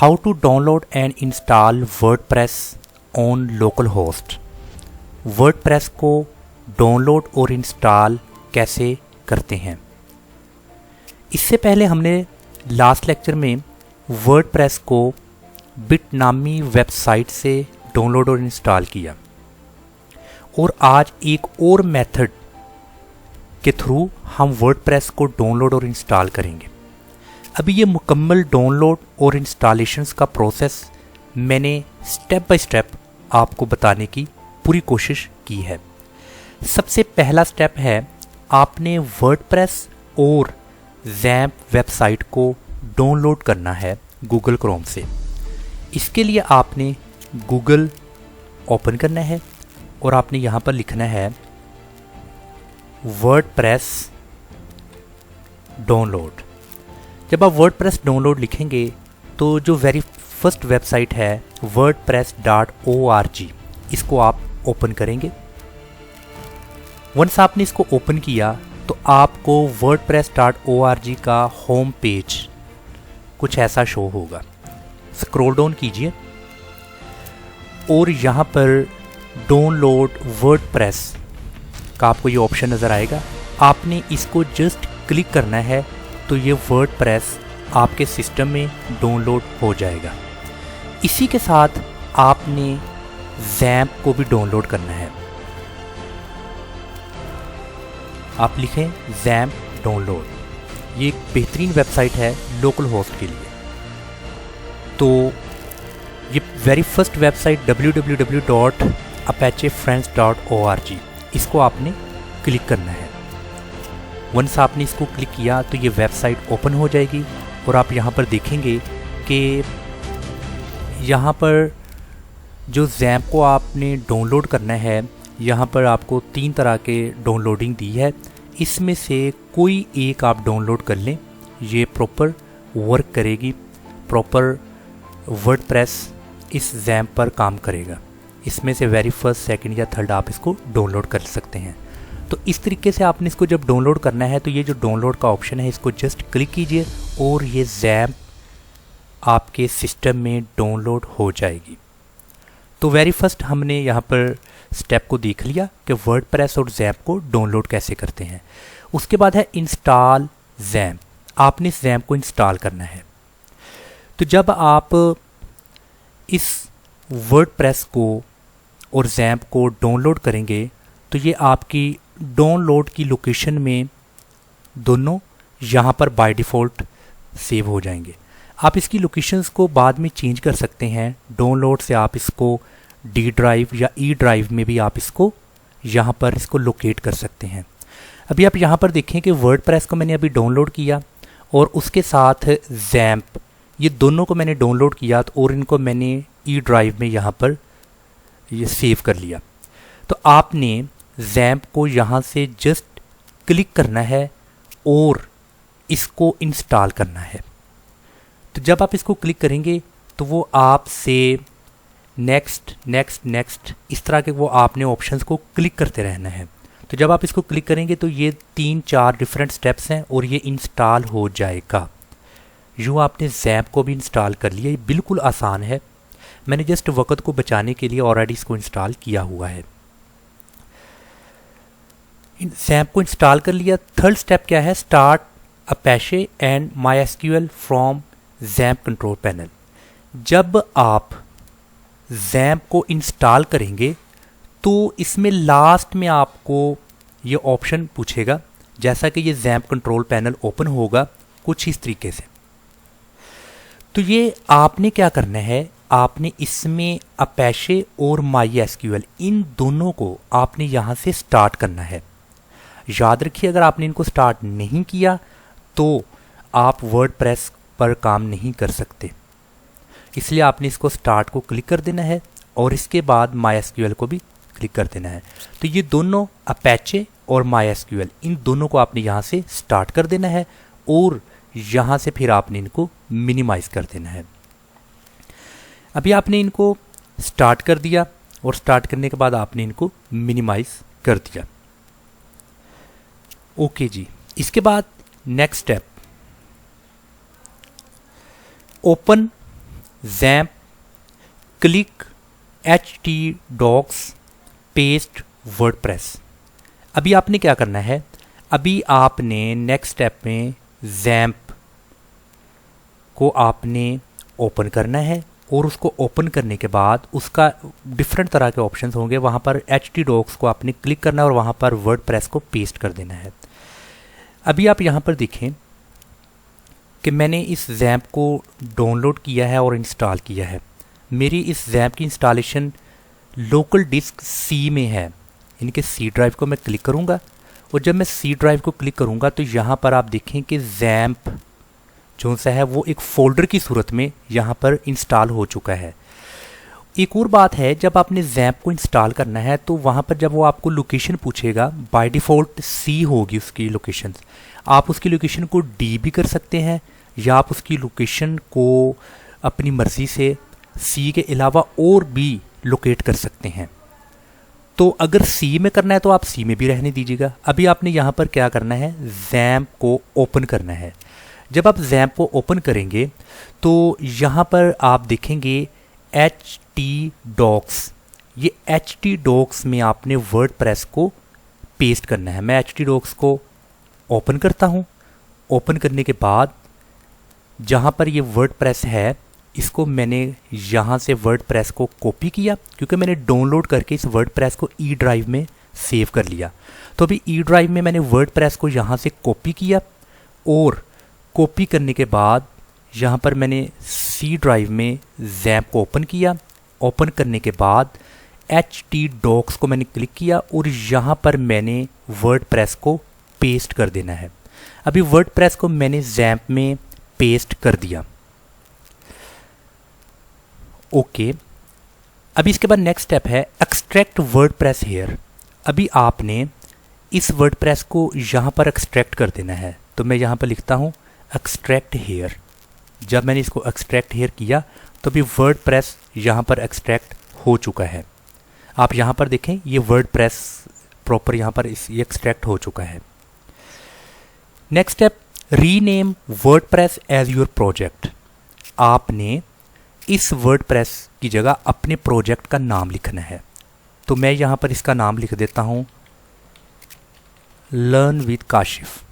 How to download and install WordPress on localhost। WordPress को download और install कैसे करते हैं। इससे पहले हमने लास्ट लेक्चर में वर्डप्रेस को बिटनामी वेबसाइट से डाउनलोड और इंस्टॉल किया और आज एक और मेथड के थ्रू हम वर्डप्रेस को डाउनलोड और इंस्टॉल करेंगे। अभी ये मुकम्मल डाउनलोड और इंस्टॉलेशंस का प्रोसेस मैंने स्टेप बाय स्टेप आपको बताने की पूरी कोशिश की है। सबसे पहला स्टेप है, आपने वर्डप्रेस और ज़ैम्प वेबसाइट को डाउनलोड करना है गूगल क्रोम से। इसके लिए आपने गूगल ओपन करना है और आपने यहाँ पर लिखना है वर्डप्रेस डाउनलोड। जब आप वर्डप्रेस डाउनलोड लिखेंगे तो जो वेरी फर्स्ट वेबसाइट है wordpress.org, इसको आप ओपन करेंगे। वंस आपने इसको ओपन किया तो आपको wordpress.org का होम पेज कुछ ऐसा शो होगा। स्क्रॉल डाउन कीजिए और यहाँ पर डाउनलोड वर्डप्रेस का आपको ये ऑप्शन नज़र आएगा। आपने इसको जस्ट क्लिक करना है तो ये वर्डप्रेस आपके सिस्टम में डाउनलोड हो जाएगा। इसी के साथ आपने ज़ैम्प को भी डाउनलोड करना है। आप लिखें ज़ैम्प डाउनलोड। ये एक बेहतरीन वेबसाइट है लोकल होस्ट के लिए। तो ये वेरी फर्स्ट वेबसाइट www.apachefriends.org, इसको आपने क्लिक करना है। वंस आपने इसको क्लिक किया तो ये वेबसाइट ओपन हो जाएगी और आप यहाँ पर देखेंगे कि यहाँ पर जो ज़ैम्प को आपने डाउनलोड करना है, यहाँ पर आपको 3 तरह के डाउनलोडिंग दी है। इसमें से कोई एक आप डाउनलोड कर लें, ये प्रॉपर वर्क करेगी। प्रॉपर वर्डप्रेस इस ज़ैम्प पर काम करेगा। इसमें से वेरी फर्स्ट, सेकंड या थर्ड आप इसको डाउनलोड कर सकते हैं। तो इस तरीके से आपने इसको जब डाउनलोड करना है तो ये जो डाउनलोड का ऑप्शन है इसको जस्ट क्लिक कीजिए और ये ज़ैम्प आपके सिस्टम में डाउनलोड हो जाएगी। तो वेरी फर्स्ट हमने यहाँ पर स्टेप को देख लिया कि वर्डप्रेस और ज़ैम्प को डाउनलोड कैसे करते हैं। उसके बाद है इंस्टॉल ज़ैम्प। आपने इस ज़ैम्प को इंस्टॉल करना है। तो जब आप इस वर्डप्रेस को और ज़ैम्प को डाउनलोड करेंगे तो ये आपकी डाउनलोड की लोकेशन में दोनों यहाँ पर बाय डिफ़ॉल्ट सेव हो जाएंगे। आप इसकी लोकेशंस को बाद में चेंज कर सकते हैं। डाउनलोड से आप इसको डी ड्राइव या ई ड्राइव में भी आप इसको यहाँ पर इसको लोकेट कर सकते हैं। अभी आप यहाँ पर देखें कि वर्डप्रेस को मैंने अभी डाउनलोड किया और उसके साथ ज़ैम्प, ये दोनों को मैंने डाउनलोड किया और इनको मैंने ई ड्राइव में यहाँ पर ये सेव कर लिया। तो आपने ज़ैम्प को यहाँ से जस्ट क्लिक करना है और इसको इंस्टॉल करना है। तो जब आप इसको क्लिक करेंगे तो वो आपसे नेक्स्ट नेक्स्ट नेक्स्ट इस तरह के वो आपने ऑप्शंस को क्लिक करते रहना है। तो जब आप इसको क्लिक करेंगे तो ये 3-4 डिफरेंट स्टेप्स हैं और ये इंस्टॉल हो जाएगा। यूँ आपने ज़ैम्प को भी इंस्टॉल कर लिया। ये बिल्कुल आसान है। मैंने जस्ट वक्त को बचाने के लिए ऑलरेडी इसको इंस्टॉल किया हुआ है। ज़ैम्प को इंस्टॉल कर लिया। थर्ड स्टेप क्या है, start Apache and MySQL from XAMPP control panel. जब आप ज़ैम्प को इंस्टॉल करेंगे तो इसमें लास्ट में आपको ये ऑप्शन पूछेगा। जैसा कि ये ज़ैम्प कंट्रोल पैनल ओपन होगा कुछ इस तरीके से। तो ये आपने क्या करना है, आपने इसमें अपाचे और MySQL इन दोनों को आपने यहाँ से स्टार्ट करना है। याद रखिए, अगर आपने इनको स्टार्ट नहीं किया तो आप वर्डप्रेस पर काम नहीं कर सकते। इसलिए आपने इसको स्टार्ट को क्लिक कर देना है और इसके बाद MySQL को भी क्लिक कर देना है। तो ये दोनों अपाचे और MySQL इन दोनों को आपने यहाँ से स्टार्ट कर देना है और यहाँ से फिर आपने इनको मिनिमाइज कर देना है। अभी आपने इनको स्टार्ट कर दिया और स्टार्ट करने के बाद आपने इनको मिनिमाइज कर दिया। ओके जी। इसके बाद next step, open XAMPP click htdocs paste WordPress. अभी आपने क्या करना है, अभी आपने नेक्स्ट स्टेप में XAMPP को आपने ओपन करना है और उसको ओपन करने के बाद उसका डिफरेंट तरह के ऑप्शंस होंगे, वहाँ पर htdocs को आपने क्लिक करना है और वहाँ पर वर्डप्रेस को पेस्ट कर देना है। अभी आप यहाँ पर देखें कि मैंने इस XAMPP को डाउनलोड किया है और इंस्टॉल किया है। मेरी इस XAMPP की इंस्टॉलेशन लोकल डिस्क C में है, यानी कि C ड्राइव को मैं क्लिक करूँगा और जब मैं C ड्राइव को क्लिक करूँगा तो यहाँ पर आप देखें कि XAMPP जो सा है वो एक फ़ोल्डर की सूरत में यहाँ पर इंस्टॉल हो चुका है। एक और बात है, जब आपने XAMPP को इंस्टॉल करना है तो वहाँ पर जब वो आपको लोकेशन पूछेगा, बाय डिफ़ॉल्ट C होगी उसकी लोकेशन। आप उसकी लोकेशन को D भी कर सकते हैं या आप उसकी लोकेशन को अपनी मर्ज़ी से C के अलावा और भी लोकेट कर सकते हैं। तो अगर C में करना है तो आप C में भी रहने दीजिएगा। अभी आपने यहाँ पर क्या करना है, XAMPP को ओपन करना है। जब आप XAMPP को ओपन करेंगे तो यहाँ पर आप देखेंगे htdocs। ये htdocs में आपने वर्डप्रेस को पेस्ट करना है। मैं htdocs को ओपन करता हूँ। ओपन करने के बाद जहाँ पर ये वर्डप्रेस है, इसको मैंने यहाँ से वर्डप्रेस को कॉपी किया क्योंकि मैंने डाउनलोड करके इस वर्डप्रेस को ई ड्राइव में सेव कर लिया। तो अभी ई ड्राइव में मैंने वर्डप्रेस को यहाँ से कॉपी किया और कॉपी करने के बाद यहाँ पर मैंने C ड्राइव में XAMPP को ओपन किया। ओपन करने के बाद htdocs को मैंने क्लिक किया और यहाँ पर मैंने वर्डप्रेस को पेस्ट कर देना है। अभी वर्डप्रेस को मैंने XAMPP में पेस्ट कर दिया। ओके, अभी इसके बाद नेक्स्ट स्टेप है एक्सट्रैक्ट वर्डप्रेस हेयर। अभी आपने इस वर्डप्रेस को यहाँ पर एक्सट्रैक्ट कर देना है। तो मैं यहाँ पर लिखता हूँ एक्सट्रैक्ट हेयर। जब मैंने इसको एक्सट्रैक्ट हेयर किया तो अभी वर्डप्रेस यहाँ पर एक्सट्रैक्ट हो चुका है। आप यहाँ पर देखें, ये वर्डप्रेस प्रॉपर यहाँ पर ये एक्सट्रैक्ट हो चुका है। Next step, rename WordPress as your project. आपने इस वर्डप्रेस की जगह अपने प्रोजेक्ट का नाम लिखना है। तो मैं यहाँ पर इसका नाम लिख देता हूँ लर्न विद काशिफ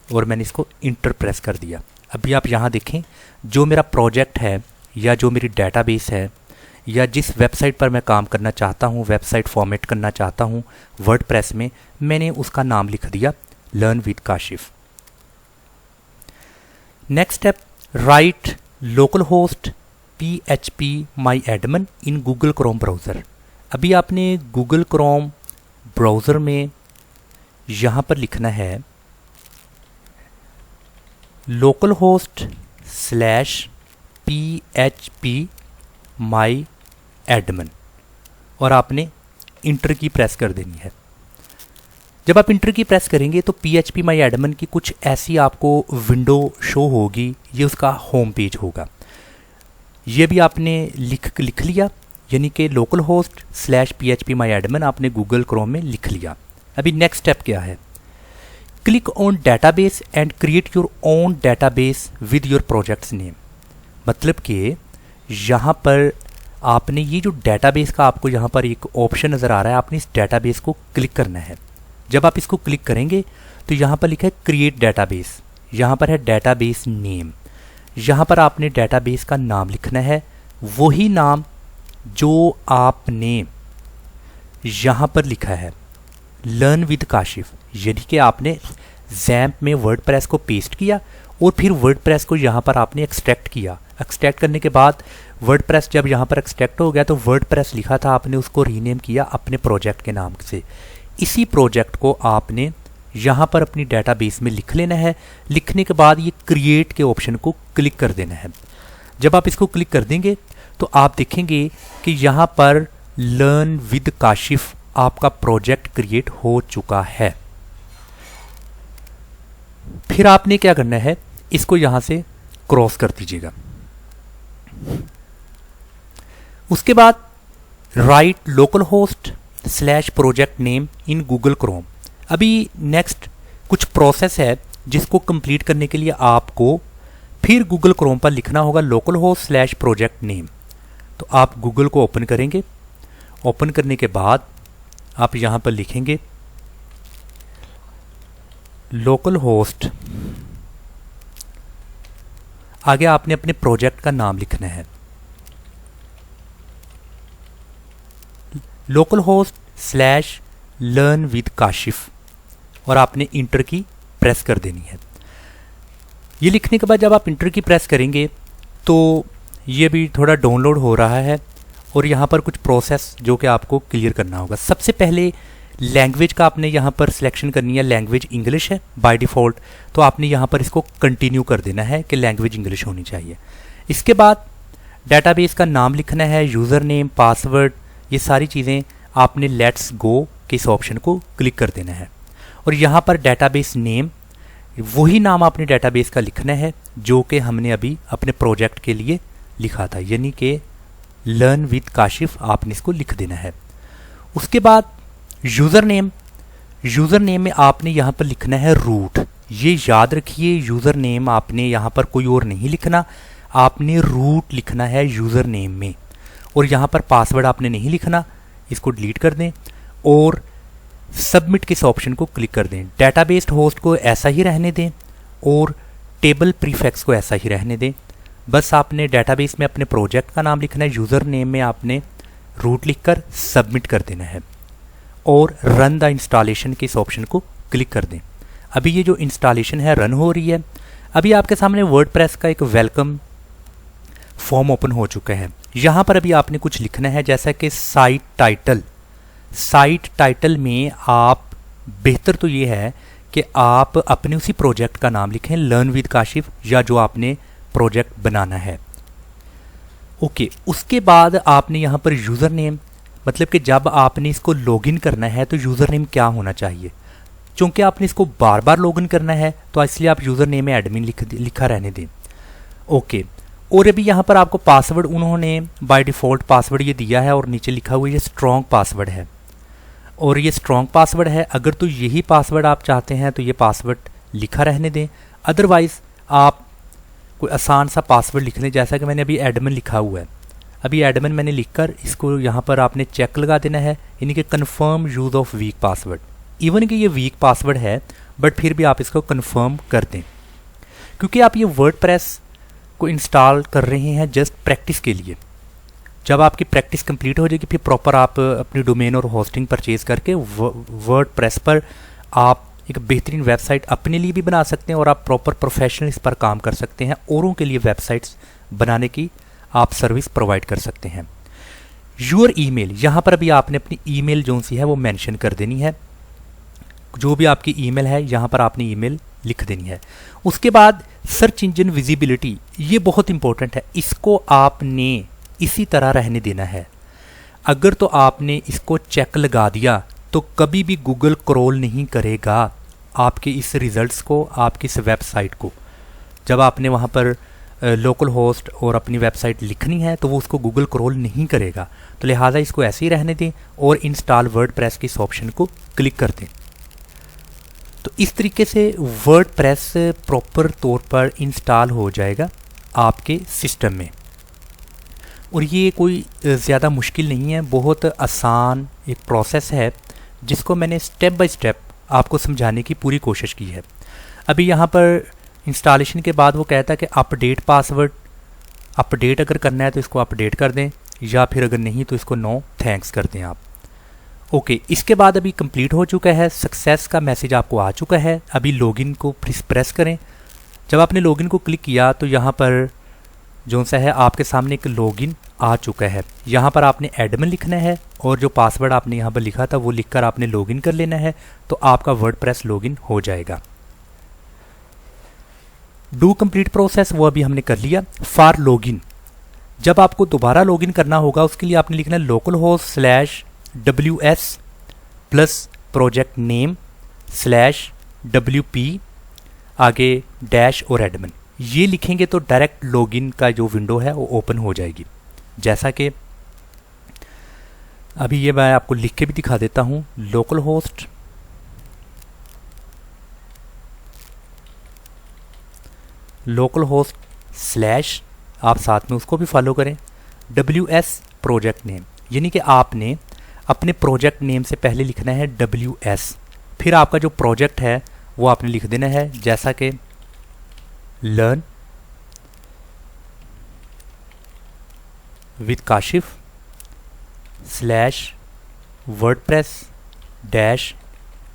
और मैंने इसको इंटर प्रेस कर दिया। अभी आप यहाँ देखें, जो मेरा प्रोजेक्ट है या जो मेरी डेटाबेस है या जिस वेबसाइट पर मैं काम करना चाहता हूँ, वेबसाइट फॉर्मेट करना चाहता हूँ वर्डप्रेस में, मैंने उसका नाम लिख दिया learn with Kashif. Next step, right local host PHP MyAdmin in Google Chrome browser. अभी आपने गूगल क्रोम ब्राउज़र में यहाँ पर लिखना है लोकल होस्ट /PHP MyAdmin और आपने इंटर की प्रेस कर देनी है। जब आप इंटर की प्रेस करेंगे तो PHP MyAdmin की कुछ ऐसी आपको विंडो शो होगी। ये उसका होम पेज होगा। ये भी आपने लिख लिया, यानी कि लोकल होस्ट /PHP MyAdmin आपने गूगल क्रोम में लिख लिया। अभी नेक्स्ट स्टेप क्या है, click on database and create your own database with your projects name. मतलब कि यहाँ पर आपने ये जो डेटाबेस का आपको यहाँ पर एक ऑप्शन नज़र आ रहा है, आपने इस डेटाबेस को क्लिक करना है। जब आप इसको क्लिक करेंगे तो यहाँ पर लिखा है क्रिएट डेटाबेस, यहाँ पर है डेटाबेस नेम। यहाँ पर आपने डेटाबेस का नाम लिखना है, वही नाम जो आपने यहाँ पर लिखा है लर्न विद काशिफ। यानी कि आपने XAMPP में वर्डप्रेस को पेस्ट किया और फिर वर्डप्रेस को यहाँ पर आपने एक्सट्रैक्ट किया। एक्सट्रैक्ट करने के बाद वर्डप्रेस जब यहाँ पर एक्सट्रैक्ट हो गया तो वर्डप्रेस लिखा था, आपने उसको रीनेम किया अपने प्रोजेक्ट के नाम से। इसी प्रोजेक्ट को आपने यहाँ पर अपनी डेटाबेस में लिख लेना है। लिखने के बाद ये क्रिएट के ऑप्शन को क्लिक कर देना है। जब आप इसको क्लिक कर देंगे तो आप देखेंगे कि यहाँ पर लर्न विद काशिफ आपका प्रोजेक्ट क्रिएट हो चुका है। फिर आपने क्या करना है, इसको यहाँ से क्रॉस कर दीजिएगा। उसके बाद right local host /project name in Google Chrome. अभी नेक्स्ट कुछ प्रोसेस है जिसको कंप्लीट करने के लिए आपको फिर गूगल क्रोम पर लिखना होगा local host slash project name. तो आप गूगल को ओपन करेंगे। ओपन करने के बाद आप यहाँ पर लिखेंगे लोकल होस्ट, आगे आपने अपने प्रोजेक्ट का नाम लिखना है, local host slash learn with Kashif, और आपने इंटर की प्रेस कर देनी है। ये लिखने के बाद जब आप इंटर की प्रेस करेंगे तो ये भी थोड़ा डाउनलोड हो रहा है और यहाँ पर कुछ प्रोसेस जो कि आपको क्लियर करना होगा। सबसे पहले लैंग्वेज का आपने यहाँ पर सिलेक्शन करनी है, लैंग्वेज इंग्लिश है बाय डिफ़ॉल्ट, तो आपने यहाँ पर इसको कंटिन्यू कर देना है कि लैंग्वेज इंग्लिश होनी चाहिए। इसके बाद डेटाबेस का नाम लिखना है, यूज़र नेम, पासवर्ड, ये सारी चीज़ें आपने लेट्स गो के इस ऑप्शन को क्लिक कर देना है। और यहाँ पर डेटाबेस नेम, वही नाम आपने डेटाबेस का लिखना है जो कि हमने अभी अपने प्रोजेक्ट के लिए लिखा था, यानी कि लर्न विद काशिफ आपने इसको लिख देना है। उसके बाद यूज़र नेम में आपने यहाँ पर लिखना है रूट। ये याद रखिए, यूज़र नेम आपने यहाँ पर कोई और नहीं लिखना, आपने रूट लिखना है यूज़र नेम में। और यहाँ पर पासवर्ड आपने नहीं लिखना, इसको डिलीट कर दें और सबमिट के इस ऑप्शन को क्लिक कर दें। डेटाबेस होस्ट को ऐसा ही रहने दें और टेबल प्रीफिक्स को ऐसा ही रहने दें। बस आपने डेटाबेस में अपने प्रोजेक्ट का नाम लिखना है, यूज़र नेम में आपने रूट लिखकर सबमिट कर देना है और रन द इंस्टॉलेशन के इस ऑप्शन को क्लिक कर दें। अभी ये जो इंस्टॉलेशन है रन हो रही है। अभी आपके सामने वर्डप्रेस का एक वेलकम फॉर्म ओपन हो चुका है। यहाँ पर अभी आपने कुछ लिखना है, जैसा कि साइट टाइटल में आप, बेहतर तो ये है कि आप अपने उसी प्रोजेक्ट का नाम लिखें, लर्न विद काशिफ, या जो आपने प्रोजेक्ट बनाना है। ओके, उसके बाद आपने यहाँ पर यूज़र नेम, मतलब कि जब आपने इसको लॉगिन करना है तो यूज़र नेम क्या होना चाहिए। चूँकि आपने इसको बार बार लॉगिन करना है तो इसलिए आप यूज़र नेम में एडमिन लिखा रहने दें। ओके, और अभी यहाँ पर आपको पासवर्ड उन्होंने बाय डिफ़ॉल्ट पासवर्ड ये दिया है और नीचे लिखा हुआ ये स्ट्रॉन्ग पासवर्ड है, और ये स्ट्रॉन्ग पासवर्ड है। अगर तो यही पासवर्ड आप चाहते हैं तो ये पासवर्ड लिखा रहने दें, अदरवाइज़ आप कोई आसान सा पासवर्ड लिख लें, जैसा कि मैंने अभी एडमिन लिखा हुआ है। अभी एडमिन मैंने लिखकर इसको यहाँ पर आपने चेक लगा देना है, यानी कि confirm use of week password. Even कि ये वीक पासवर्ड है बट फिर भी आप इसको कन्फर्म कर दें, क्योंकि आप ये वर्डप्रेस को इंस्टॉल कर रहे हैं जस्ट प्रैक्टिस के लिए। जब आपकी प्रैक्टिस कंप्लीट हो जाएगी फिर प्रॉपर आप अपनी डोमेन और होस्टिंग परचेज करके वर्डप्रेस पर आप एक बेहतरीन वेबसाइट अपने लिए भी बना सकते हैं और आप प्रॉपर प्रोफेशनल इस पर काम कर सकते हैं। औरों के लिए वेबसाइट्स बनाने की आप सर्विस प्रोवाइड कर सकते हैं। यूर ईमेल, यहाँ पर अभी आपने अपनी ईमेल जो सी है वो मेंशन कर देनी है। जो भी आपकी ईमेल है यहाँ पर आपने ईमेल लिख देनी है। उसके बाद सर्च इंजन विजिबिलिटी, ये बहुत इंपॉर्टेंट है, इसको आपने इसी तरह रहने देना है। अगर तो आपने इसको चेक लगा दिया तो कभी भी गूगल क्रॉल नहीं करेगा आपके इस रिजल्ट्स को, आपकी इस वेबसाइट को। जब आपने वहाँ पर लोकल होस्ट और अपनी वेबसाइट लिखनी है तो वो उसको गूगल क्रॉल नहीं करेगा, तो लिहाजा इसको ऐसे ही रहने दें और इंस्टॉल वर्डप्रेस के इस ऑप्शन को क्लिक कर दें। तो इस तरीके से वर्डप्रेस प्रॉपर तौर पर इंस्टॉल हो जाएगा आपके सिस्टम में। और ये कोई ज़्यादा मुश्किल नहीं है, बहुत आसान एक प्रोसेस है जिसको मैंने स्टेप बाय स्टेप आपको समझाने की पूरी कोशिश की है। अभी यहाँ पर इंस्टॉलेशन के बाद वो कहता है कि अपडेट पासवर्ड, अपडेट अगर करना है तो इसको अपडेट कर दें, या फिर अगर नहीं तो इसको नो थैंक्स कर दें आप। ओके, इसके बाद अभी कंप्लीट हो चुका है, सक्सेस का मैसेज आपको आ चुका है। अभी लॉगिन को प्रेस करें। जब आपने लॉगिन को क्लिक किया तो यहाँ पर जो सा है आपके सामने एक लॉगिन आ चुका है। यहाँ पर आपने एडमिन लिखना है और जो पासवर्ड आपने यहाँ पर लिखा था वो लिखकर आपने लॉगिन कर लेना है, तो आपका वर्डप्रेस लॉगिन हो जाएगा। डू कंप्लीट प्रोसेस वो अभी हमने कर लिया। फॉर लॉगिन, जब आपको दोबारा लॉगिन करना होगा उसके लिए आपने लिखना है local host slash WS plus project name slash WP आगे डैश और एडमिन। ये लिखेंगे तो डायरेक्ट लॉगिन का जो विंडो है वो ओपन हो जाएगी। जैसा कि अभी ये मैं आपको लिख के भी दिखा देता हूँ, लोकल होस्ट स्लैश आप साथ में उसको भी फॉलो करें, WS प्रोजेक्ट नेम, यानी कि आपने अपने प्रोजेक्ट नेम से पहले लिखना है WS, फिर आपका जो प्रोजेक्ट है वो आपने लिख देना है, जैसा कि learn with Kashif slash WordPress dash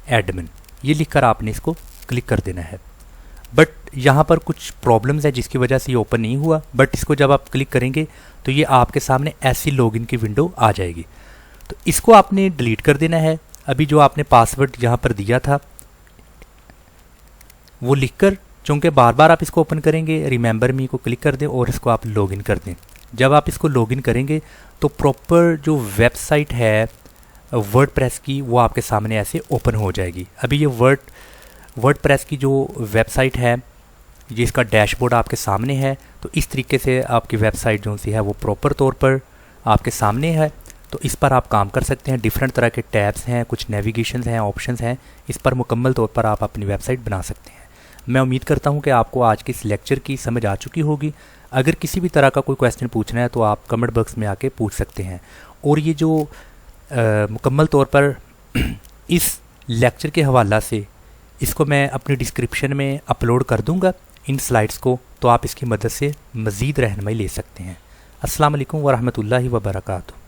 admin, ये लिखकर आपने इसको क्लिक कर देना है। बट यहाँ पर कुछ प्रॉब्लम्स है जिसकी वजह से ये ओपन नहीं हुआ, बट इसको जब आप क्लिक करेंगे तो ये आपके सामने ऐसी लॉगिन की विंडो आ जाएगी। तो इसको आपने डिलीट कर देना है। अभी जो आपने पासवर्ड यहाँ पर दिया था वो लिखकर, चूँकि बार बार आप इसको ओपन करेंगे, रिमेंबर मी को क्लिक कर दें और इसको आप लॉगिन कर दें। जब आप इसको लॉगिन करेंगे तो प्रॉपर जो वेबसाइट है वर्डप्रेस की वो आपके सामने ऐसे ओपन हो जाएगी। अभी ये वर्डप्रेस की जो वेबसाइट है, ये इसका डैशबोर्ड आपके सामने है। तो इस तरीके से आपकी वेबसाइट जो सी है वो प्रॉपर तौर पर आपके सामने है। तो इस पर आप काम कर सकते हैं। डिफरेंट तरह के टैब्स हैं, कुछ नेविगेशन हैं, ऑप्शंस हैं, इस पर मुकम्मल तौर पर आप अपनी वेबसाइट बना सकते हैं। मैं उम्मीद करता हूं कि आपको आज के इस लेक्चर की समझ आ चुकी होगी। अगर किसी भी तरह का कोई क्वेश्चन पूछना है तो आप कमेंट बॉक्स में आके पूछ सकते हैं। और ये जो मुकम्मल तौर पर इस लेक्चर के हवाला से इसको मैं अपनी डिस्क्रिप्शन में अपलोड कर दूंगा इन स्लाइड्स को, तो आप इसकी मदद से मज़ीद रहनुमाई ले सकते हैं। अस्सलाम वालेकुम वरहमतुल्लाहि वबरकातुहू।